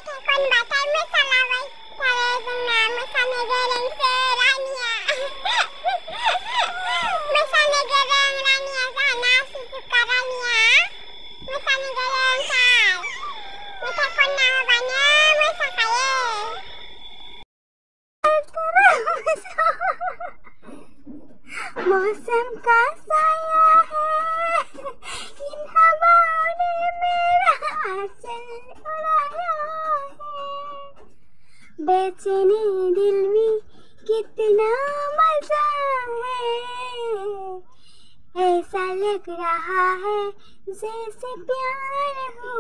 Kon batai masalawai cara jengna masane gereng serania. Masane gereng rania sana susukarania. Masane gereng sai. Maka kon nama banyak masakaye. मौसम का साया है इन हवाओं ने मेरा आंचल उड़ाया है बेचैनी दिल में कितना मजा है ऐसा लग रहा है जैसे प्यार हो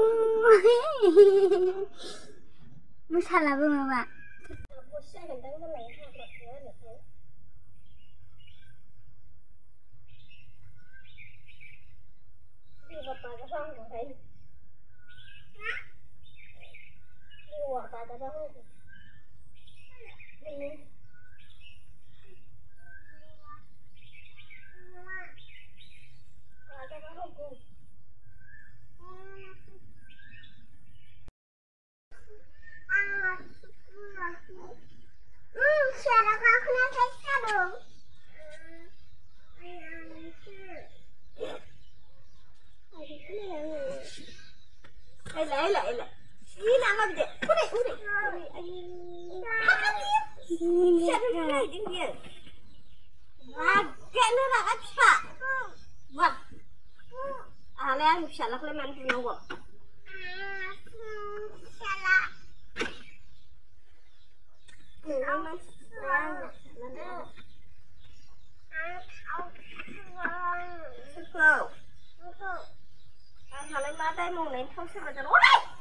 Masalah bu mama suara kau kenapa dong? Ela. Ini nama dia. Udah. Makan dia. Siapa lagi dia? Agak lu nak apa? Buat. Alah, insyaallah kalau main punya gua. Insyaallah. Kalau mata mau naik kau siapa jalan?